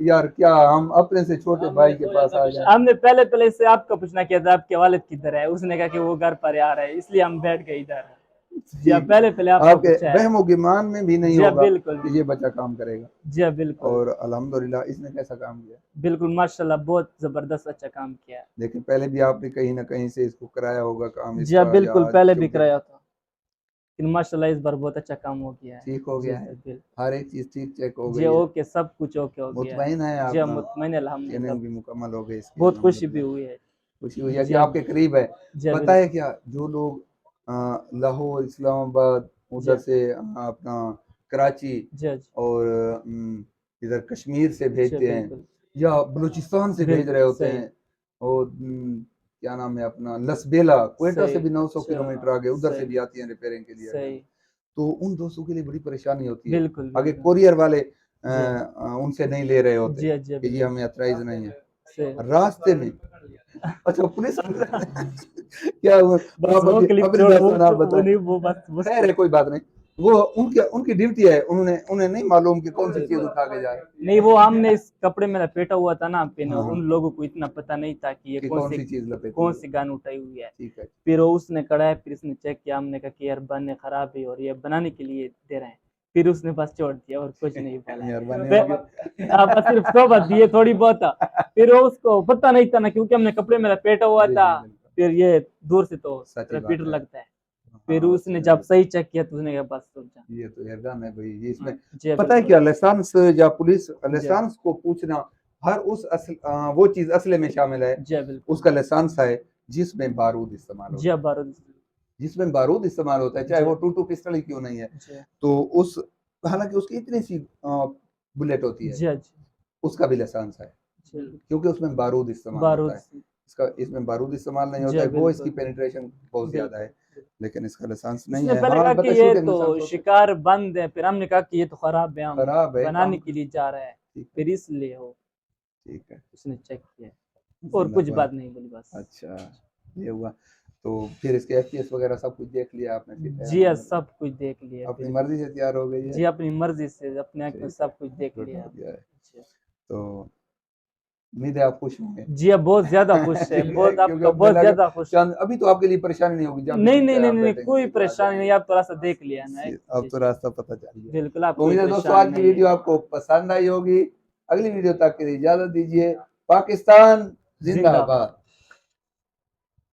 यार क्या हम अपने से छोटे भाई के पास आ गए। हमने पहले से आपका पूछना किया था आपके वालिद किधर है, उसने कहा कि वो घर पर आ रहे हैं, इसलिए हम बैठ गए इधर। जी हाँ, पहले आपको आपके पूछा है। वहमो गिमान में भी नहीं जी हाँ, होगा बिल्कुल कि ये बच्चा काम करेगा। जी हाँ, बिल्कुल और अल्हम्दुलिल्लाह इसने कैसा काम किया। बिल्कुल माशाल्लाह, बहुत जबरदस्त अच्छा काम किया है। लेकिन पहले भी आपने कहीं ना कहीं से इसको कराया होगा काम जी हाँ, इसका, बिल्कुल या पहले भी चूंकि कराया था, लेकिन माशाल्लाह इस बार बहुत अच्छा काम हो गया है। ठीक हो जी गया सर, है, बिल्कुल हर एक चीज ठीक चेक हो जी गई है, ओके, सब कुछ ओके हो गया है। मुतमईन है जी हाँ, अपना, मुतमईन अल्हम्दुलिल्लाह, ट्रेनिंग भी मुकम्मल हो गई इसकी बहुत खुशी भी अल्हम्दुलिल्लाह। हुई है। खुशी हुई है जी कि हाँ, आपके करीब है। जी हाँ, पता है बिल्कुल क्या, जो लोग लाहौर, इस्लामाबाद, जी उधर हाँ, से अपना कराची जी हाँ, और इधर कश्मीर से जी हाँ, भेजते हैं, बिल्कुल या बलूचिस्तान से भेज रहे बिल्कुल होते सही हैं, और क्या नाम है अपना लसबेला, क्वेटा से सही भी 900 किलोमीटर आगे, उधर से सही भी आती हैं रिपेयरिंग के लिए सही, तो उन दोस्तों के लिए बड़ी परेशानी होती है। बिल्कुल आगे बिल्कुल कोरियर वाले जी हाँ, उनसे नहीं ले रहे होते जी हाँ, जी हाँ, कि जी बिल्कुल हमें अथराइज नहीं है। सही। रास्ते में अच्छा पुलिस क्या हुआ, बस आप वो अपनी क्लिप अपनी छोड़, दास्तान आप वो बताएं। नहीं, वो बस खैर है, कोई बात नहीं, वो उनके उनकी ड्यूटी है, उन्होंने उन्हें नहीं मालूम कि कौन सी चीज उठा के जाए। नहीं, वो हमने इस कपड़े में लपेटा हुआ था ना पिन, हाँ उन लोगों को इतना पता नहीं था कि ये कि कौन सी चीज लपेटी कौन है। सी गन उठाई हुई है। ठीक है, फिर वो उसने कढ़ाया, फिर इसने चेक किया, हमने कहा कि यार बने खराब है और ये बनाने के लिए दे रहे हैं, फिर उसने बस छोड़ दिया और कुछ नहीं बोला। मेहरबानी फिर आप बस सिर्फ सोबत दिए थोड़ी बहुत, फिर वो उसको पता नहीं था ना, क्योंकि हमने कपड़े में लपेटा हुआ जी था, जी बिल्कुल, फिर ये दूर से तो सच्ची बात रिपीटर है। लगता है। फिर हाँ उसने उसने जब सही चेक किया तो उसने कहा बस रुक जा। ये तो एहसान है भाई, ये इसमें जी पता है बिल्कुल क्या, लाइसेंस या पुलिस जी लाइसेंस को पूछना, हर उस वो चीज असले में शामिल है, जी बिल्कुल उसका लाइसेंस है जिसमें बारूद इस्तेमाल जी होता है, बारूद जिसमें बारूद इस्तेमाल होता है, चाहे जी वो 22 पिस्टल ही क्यों नहीं है। जी तो उस हालांकि उसकी इतनी सी बुलेट होती है, जी जी उसका भी लाइसेंस है, जी क्योंकि उसमें बारूद इस्तेमाल होता बारूद है। इसका इसमें बारूद इस्तेमाल नहीं होता जी है, वो इसकी बिल्कुल पेनिट्रेशन बहुत ज्यादा है, बिल्कुल। लेकिन इसका लाइसेंस नहीं इसने है। पहले हाँ कहा कि बता, ये शूटिंग तो लाइसेंस होता है, शिकार बंद है, फिर हमने कहा कि ये तो खराब है, हम खराब है काम। बनाने के लिए जा रहा है, ठीक है, फिर इसलिए हो ठीक है, उसने चेक किया, और कुछ जिंदाबाद। बात नहीं बोली बस। अच्छा, ये हुआ, तो फिर इसके एफपीएस वगैरह सब कुछ देख लिया आपने, ठीक है जी हाँ, अल्हम्दुलिल्लाह, सब कुछ देख लिया अपनी बिल्कुल। मर्जी से तैयार हो गई है। जी अपनी मर्जी से अपने आँख में ठीक है, सब कुछ देख गुड लिया। हो गया है। जी तो उम्मीद है आप खुश होंगे। जी हाँ, बहुत ज्यादा खुश है, ठीक है, बहुत, अब क्योंकि तो अब बहुत मिला ज्यादा खुश है। अभी तो आपके लिए परेशानी नहीं होगी, जब भी नहीं नहीं पिक्चर नहीं आप नहीं, बैठेंगे कोई सीधे आ परेशानी नहीं, जाएंगे। आप थोड़ा सा देख लिया ना। अब तो रास्ता पता चल गया। बिल्कुल, आप तो कोई उम्मीद है दोस्तों परेशानी आज की नहीं वीडियो है। आपको पसंद आई होगी। अगली वीडियो तक के लिए इजाजत दीजिए। पाकिस्तान जिंदाबाद। जिंदाबाद।